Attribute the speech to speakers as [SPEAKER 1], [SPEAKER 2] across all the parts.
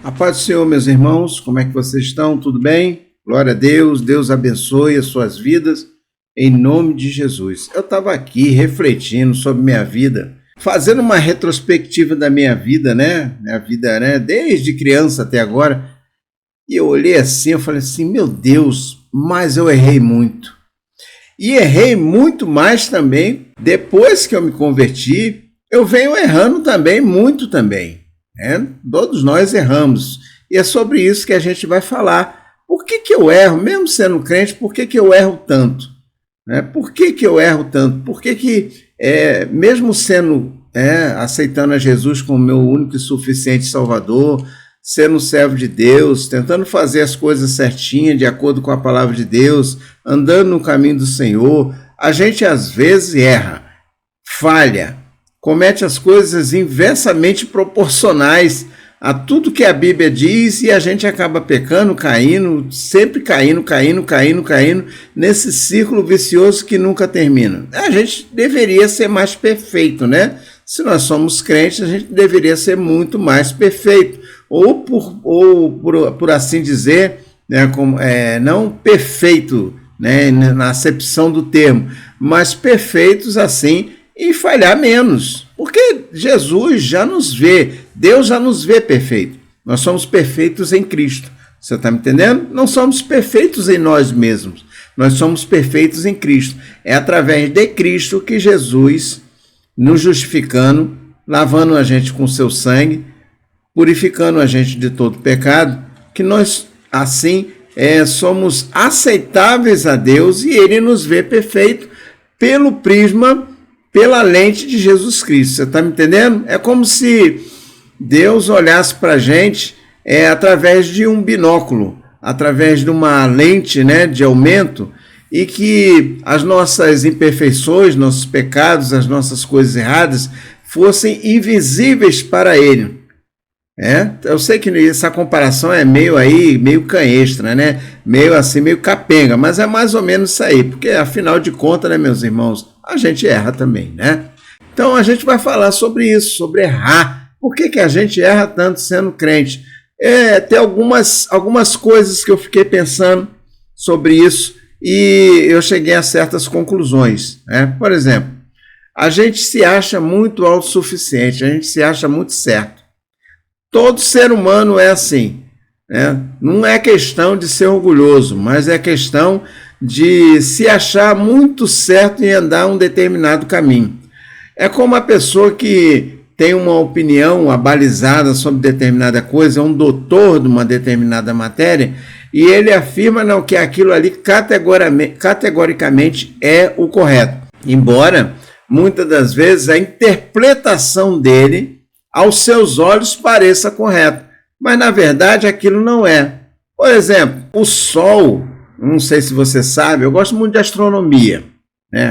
[SPEAKER 1] A paz do Senhor, meus irmãos, como é que vocês estão? Tudo bem? Glória a Deus, Deus abençoe as suas vidas, em nome de Jesus. Eu estava aqui refletindo sobre minha vida, fazendo uma retrospectiva da minha vida, desde criança até agora, e eu olhei assim, eu falei assim, meu Deus, mas eu errei muito. E errei muito mais também, depois que eu me converti, eu venho errando também, muito também. Todos nós erramos. E é sobre isso que a gente vai falar. Por que eu erro? Mesmo sendo crente, por que eu erro tanto? Por que eu erro tanto? Por que mesmo sendo, aceitando a Jesus como meu único e suficiente Salvador, sendo servo de Deus, tentando fazer as coisas certinhas, de acordo com a palavra de Deus, andando no caminho do Senhor, a gente às vezes erra, falha, comete as coisas inversamente proporcionais a tudo que a Bíblia diz e a gente acaba pecando, caindo, sempre caindo, nesse círculo vicioso que nunca termina. A gente deveria ser mais perfeito, né? Se nós somos crentes, a gente deveria ser muito mais perfeito. Ou por assim dizer, não perfeito, na acepção do termo, mas perfeitos assim e falhar menos. Porque Jesus já nos vê, Deus já nos vê perfeito. Nós somos perfeitos em Cristo. Você está me entendendo? Não somos perfeitos em nós mesmos. Nós somos perfeitos em Cristo. É através de Cristo que Jesus, nos justificando, lavando a gente com seu sangue, purificando a gente de todo pecado, que nós, assim, somos aceitáveis a Deus e Ele nos vê perfeito pelo prisma, pela lente de Jesus Cristo. Você está me entendendo? É como se Deus olhasse para a gente através de um binóculo, através de uma lente, de aumento, e que as nossas imperfeições, nossos pecados, as nossas coisas erradas fossem invisíveis para Ele. Eu sei que essa comparação é meio canhestra, meio assim, meio capenga, mas é mais ou menos isso aí, porque afinal de contas, meus irmãos, a gente erra também, Então a gente vai falar sobre isso, sobre errar. Por que a gente erra tanto sendo crente? Tem algumas coisas que eu fiquei pensando sobre isso e eu cheguei a certas conclusões, Por exemplo, a gente se acha muito autossuficiente, a gente se acha muito certo. Todo ser humano é assim, Não é questão de ser orgulhoso, mas é questão de se achar muito certo em andar um determinado caminho. É como a pessoa que tem uma opinião abalizada sobre determinada coisa, é um doutor de uma determinada matéria, e ele afirma que aquilo ali categoricamente é o correto. Embora, muitas das vezes, a interpretação dele aos seus olhos pareça correto, mas na verdade aquilo não é. Por exemplo, o Sol, não sei se você sabe, eu gosto muito de astronomia,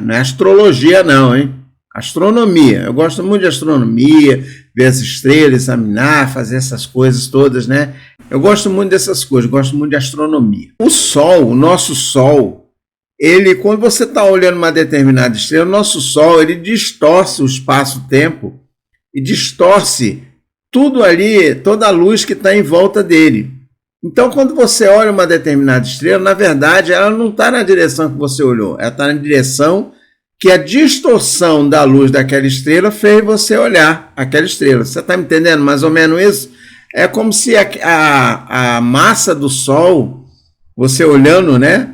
[SPEAKER 1] não é astrologia não, astronomia, eu gosto muito de astronomia, ver as estrelas, examinar, fazer essas coisas todas, eu gosto muito dessas coisas, gosto muito de astronomia. O Sol, o nosso Sol, quando você está olhando uma determinada estrela, o nosso Sol, ele distorce o espaço-tempo e distorce tudo ali, toda a luz que está em volta dele. Então, quando você olha uma determinada estrela, na verdade, ela não está na direção que você olhou, ela está na direção que a distorção da luz daquela estrela fez você olhar aquela estrela. Você está me entendendo mais ou menos isso? É como se a massa do Sol, você olhando,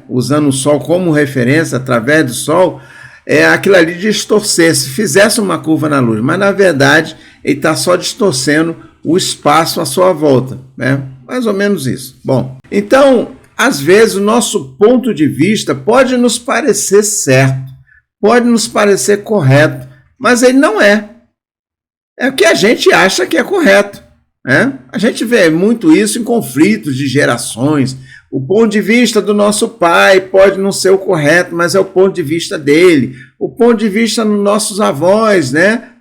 [SPEAKER 1] usando o Sol como referência, através do Sol, aquilo ali distorcesse, fizesse uma curva na luz, mas na verdade ele está só distorcendo o espaço à sua volta, mais ou menos isso. Bom, então, às vezes o nosso ponto de vista pode nos parecer certo, pode nos parecer correto, mas ele não é. É o que a gente acha que é correto. A gente vê muito isso em conflitos de gerações. O ponto de vista do nosso pai pode não ser o correto, mas é o ponto de vista dele. O ponto de vista dos nossos avós,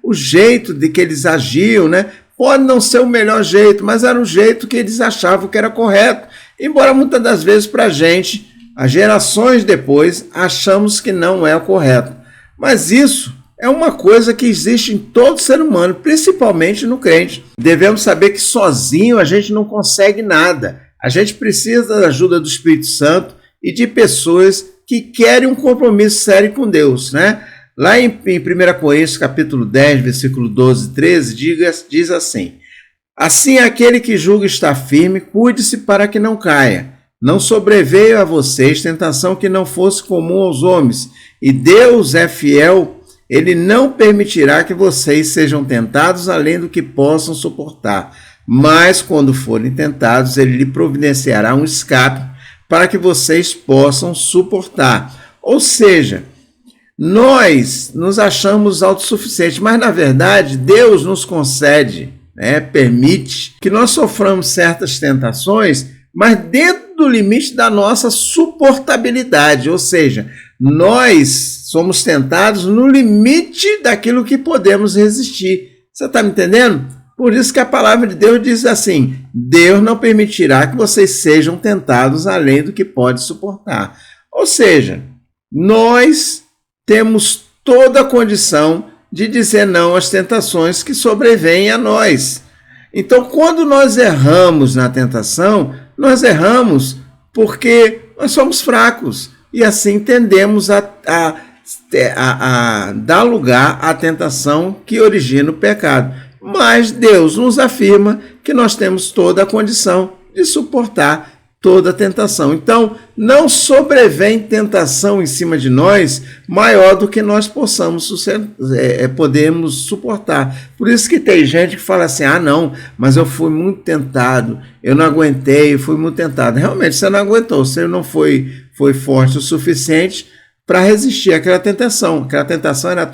[SPEAKER 1] o jeito de que eles agiam, pode não ser o melhor jeito, mas era o jeito que eles achavam que era correto. Embora muitas das vezes para a gente, as gerações depois, achamos que não é o correto. Mas isso é uma coisa que existe em todo ser humano, principalmente no crente. Devemos saber que sozinho a gente não consegue nada. A gente precisa da ajuda do Espírito Santo e de pessoas que querem um compromisso sério com Deus, né? Lá em 1 Coríntios, capítulo 10, versículo 12 e 13, diz assim: assim, aquele que julga estar firme, cuide-se para que não caia. Não sobreveio a vocês tentação que não fosse comum aos homens, e Deus é fiel, ele não permitirá que vocês sejam tentados além do que possam suportar. Mas, quando forem tentados, ele lhe providenciará um escape para que vocês possam suportar. Ou seja, nós nos achamos autossuficientes, mas, na verdade, Deus nos concede, permite que nós soframos certas tentações, mas dentro do limite da nossa suportabilidade, ou seja, nós somos tentados no limite daquilo que podemos resistir. Você está me entendendo? Por isso que a palavra de Deus diz assim: Deus não permitirá que vocês sejam tentados além do que pode suportar. Ou seja, nós temos toda a condição de dizer não às tentações que sobrevêm a nós. Então, quando nós erramos na tentação, nós erramos porque nós somos fracos e assim tendemos a dar lugar à tentação que origina o pecado. Mas Deus nos afirma que nós temos toda a condição de suportar toda a tentação. Então, não sobrevém tentação em cima de nós maior do que nós podemos suportar. Por isso que tem gente que fala assim: ah, não, mas eu fui muito tentado, eu não aguentei, eu fui muito tentado. Realmente, você não aguentou, você não foi forte o suficiente para resistir àquela tentação. Aquela tentação era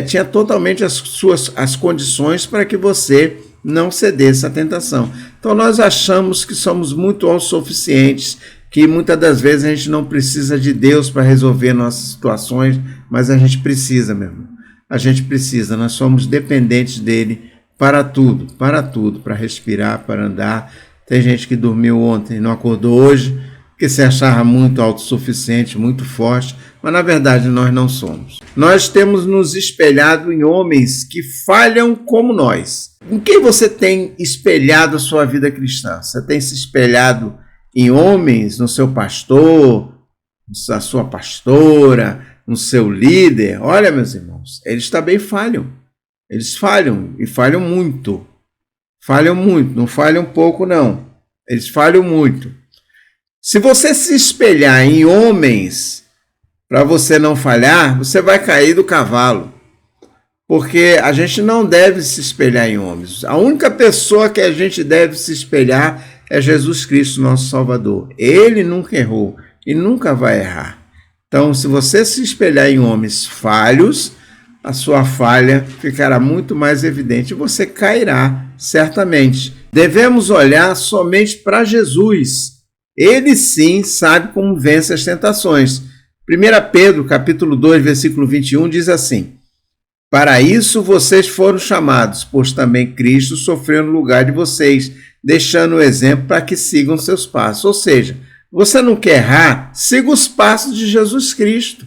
[SPEAKER 1] tinha totalmente as condições para que você não cedesse à tentação. Então nós achamos que somos muito autossuficientes, que muitas das vezes a gente não precisa de Deus para resolver nossas situações, mas a gente precisa, meu irmão. A gente precisa, nós somos dependentes dele para tudo, para respirar, para andar. Tem gente que dormiu ontem e não acordou hoje, porque se achava muito autossuficiente, muito forte, mas na verdade nós não somos. Nós temos nos espelhado em homens que falham como nós. Em quem você tem espelhado a sua vida cristã? Você tem se espelhado em homens, no seu pastor, na sua pastora, no seu líder? Olha, meus irmãos, eles também falham. Eles falham e falham muito. Falham muito, não falham pouco não. Eles falham muito. Se você se espelhar em homens para você não falhar, você vai cair do cavalo. Porque a gente não deve se espelhar em homens. A única pessoa que a gente deve se espelhar é Jesus Cristo, nosso Salvador. Ele nunca errou e nunca vai errar. Então, se você se espelhar em homens falhos, a sua falha ficará muito mais evidente e você cairá, certamente. Devemos olhar somente para Jesus. Ele sim sabe como vence as tentações. 1 Pedro, capítulo 2, versículo 21, diz assim: para isso vocês foram chamados, pois também Cristo sofreu no lugar de vocês, deixando o exemplo para que sigam seus passos. Ou seja, você não quer errar, siga os passos de Jesus Cristo.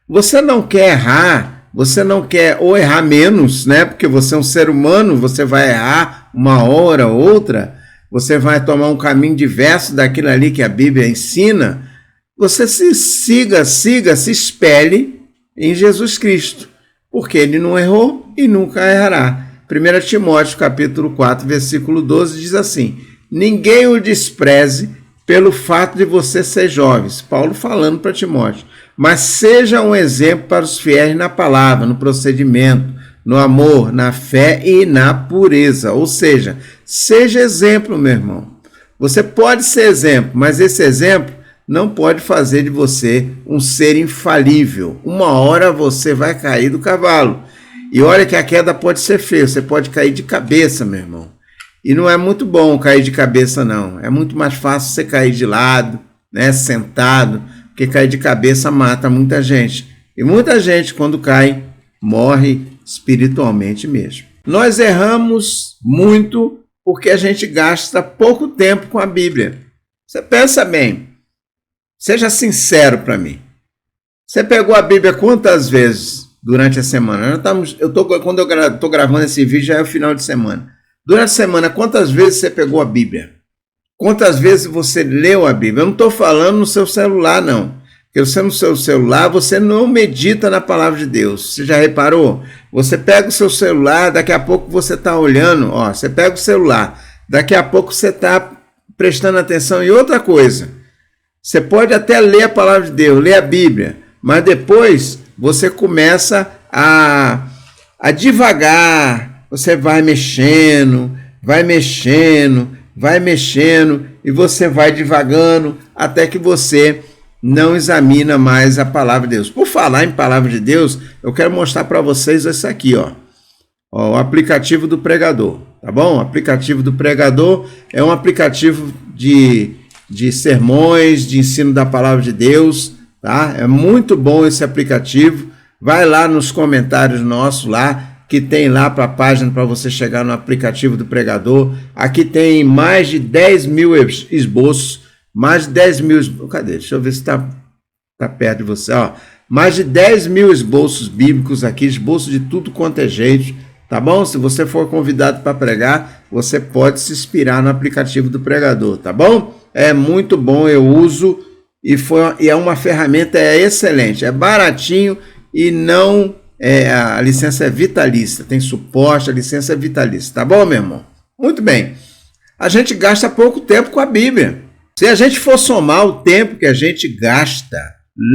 [SPEAKER 1] Você não quer errar, você não quer ou errar menos, né? Porque você é um ser humano, você vai errar uma hora ou outra, você vai tomar um caminho diverso daquilo ali que a Bíblia ensina. Você se espelhe em Jesus Cristo, porque ele não errou e nunca errará. 1 Timóteo, capítulo 4, versículo 12, diz assim: ninguém o despreze pelo fato de você ser jovem. Paulo falando para Timóteo. Mas seja um exemplo para os fiéis na palavra, no procedimento, no amor, na fé e na pureza. Ou seja, seja exemplo, meu irmão. Você pode ser exemplo, mas esse exemplo não pode fazer de você um ser infalível. Uma hora você vai cair do cavalo. E olha que a queda pode ser feia, você pode cair de cabeça, meu irmão. E não é muito bom cair de cabeça, não. É muito mais fácil você cair de lado, né, sentado, porque cair de cabeça mata muita gente. E muita gente, quando cai, morre espiritualmente mesmo. Nós erramos muito porque a gente gasta pouco tempo com a Bíblia. Você pensa bem. Seja sincero para mim. Você pegou a Bíblia quantas vezes? durante a semana? Quando eu estou gravando esse vídeo, já é o final de semana. Durante a semana, quantas vezes você pegou a Bíblia? Quantas vezes você leu a Bíblia? Eu não estou falando no seu celular, não. Porque você no seu celular, você não medita na palavra de Deus. Você já reparou? Você pega o seu celular, daqui a pouco você está olhando, ó, você pega o celular, daqui a pouco você está prestando atenção em outra coisa. Você pode até ler a palavra de Deus, ler a Bíblia, mas depois você começa a divagar, você vai mexendo, e você vai divagando até que você não examina mais a palavra de Deus. Por falar em palavra de Deus, eu quero mostrar para vocês isso aqui, ó, o aplicativo do Pregador, tá bom? O aplicativo do Pregador é um aplicativo de sermões, de ensino da palavra de Deus, tá? É muito bom esse aplicativo. Vai lá nos comentários nossos lá, que tem lá para a página para você chegar no aplicativo do Pregador. Aqui tem mais de 10 mil esboços, cadê? Deixa eu ver se está perto de você, ó. Mais de 10 mil esboços bíblicos aqui, esboços de tudo quanto é jeito, tá bom? Se você for convidado para pregar, você pode se inspirar no aplicativo do Pregador, tá bom? É muito bom, eu uso e é uma ferramenta excelente, é baratinho e não... a licença é vitalícia, tem suporte, a licença é vitalícia, tá bom, meu irmão? Muito bem. A gente gasta pouco tempo com a Bíblia. Se a gente for somar o tempo que a gente gasta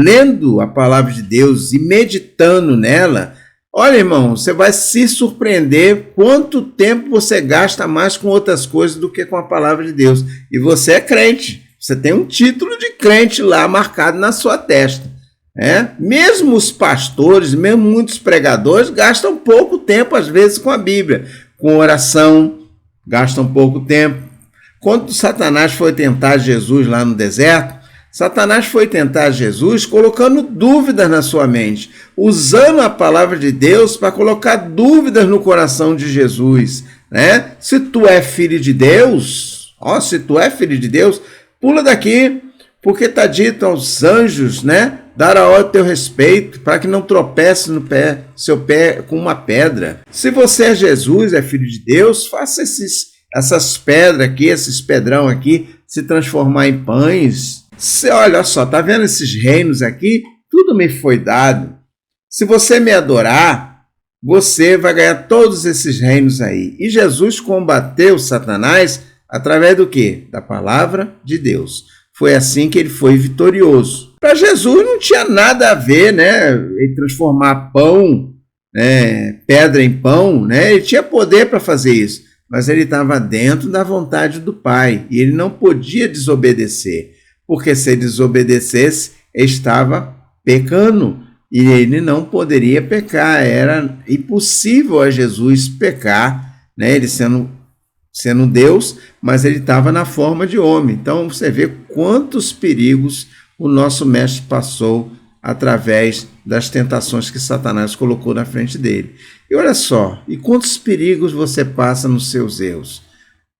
[SPEAKER 1] lendo a palavra de Deus e meditando nela, olha, irmão, você vai se surpreender quanto tempo você gasta mais com outras coisas do que com a palavra de Deus. E você é crente, você tem um título de crente lá marcado na sua testa. Mesmo os pastores, mesmo muitos pregadores gastam pouco tempo às vezes com a Bíblia, com oração, gastam pouco tempo. Quando Satanás foi tentar Jesus lá no deserto, Satanás foi tentar Jesus colocando dúvidas na sua mente, usando a palavra de Deus para colocar dúvidas no coração de Jesus, né? Se tu é filho de Deus, pula daqui, porque está dito aos anjos, né? Dar a ordem ao teu respeito, para que não tropece no seu pé com uma pedra. Se você é Jesus, é filho de Deus, faça essas pedras aqui, esses pedrão aqui, se transformar em pães. Olha só, tá vendo esses reinos aqui? Tudo me foi dado. Se você me adorar, você vai ganhar todos esses reinos aí. E Jesus combateu Satanás através do quê? Da palavra de Deus. Foi assim que ele foi vitorioso. Para Jesus não tinha nada a ver, né? Ele transformar pão, pedra em pão, né? Ele tinha poder para fazer isso, mas ele estava dentro da vontade do Pai e ele não podia desobedecer, porque se ele desobedecesse, ele estava pecando e ele não poderia pecar. Era impossível a Jesus pecar, né? Ele sendo Deus, mas ele estava na forma de homem. Então você vê quantos perigos o nosso mestre passou através das tentações que Satanás colocou na frente dele. E olha só, e quantos perigos você passa nos seus erros?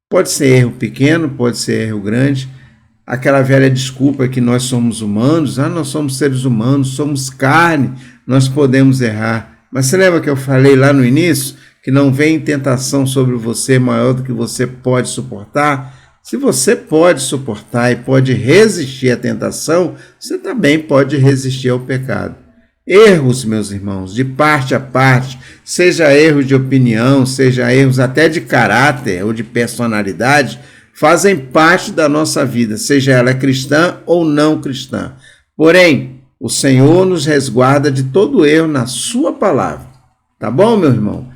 [SPEAKER 1] Pode ser erro pequeno, pode ser erro grande. Aquela velha desculpa que nós somos humanos, nós somos seres humanos, somos carne, nós podemos errar. Mas você lembra que eu falei lá no início que não vem tentação sobre você maior do que você pode suportar? Se você pode suportar e pode resistir à tentação, você também pode resistir ao pecado. Erros, meus irmãos, de parte a parte, seja erros de opinião, seja erros até de caráter ou de personalidade, fazem parte da nossa vida, seja ela cristã ou não cristã. Porém, o Senhor nos resguarda de todo erro na sua palavra. Tá bom, meu irmão?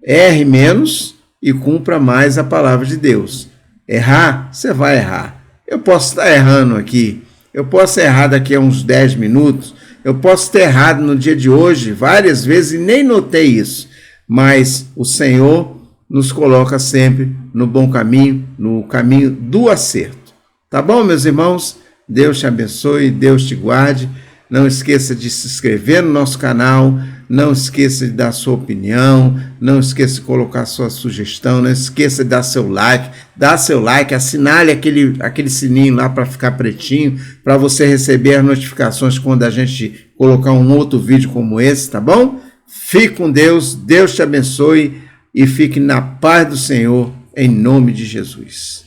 [SPEAKER 1] Erre menos e cumpra mais a palavra de Deus. Errar, você vai errar. Eu posso estar errando aqui, eu posso errar daqui a uns 10 minutos, eu posso ter errado no dia de hoje várias vezes e nem notei isso, mas o Senhor nos coloca sempre no bom caminho, no caminho do acerto. Tá bom, meus irmãos? Deus te abençoe, Deus te guarde. Não esqueça de se inscrever no nosso canal, não esqueça de dar sua opinião, não esqueça de colocar sua sugestão, não esqueça de dar seu like, assinale aquele sininho lá para ficar pretinho, para você receber as notificações quando a gente colocar um outro vídeo como esse, tá bom? Fique com Deus, Deus te abençoe e fique na paz do Senhor, em nome de Jesus.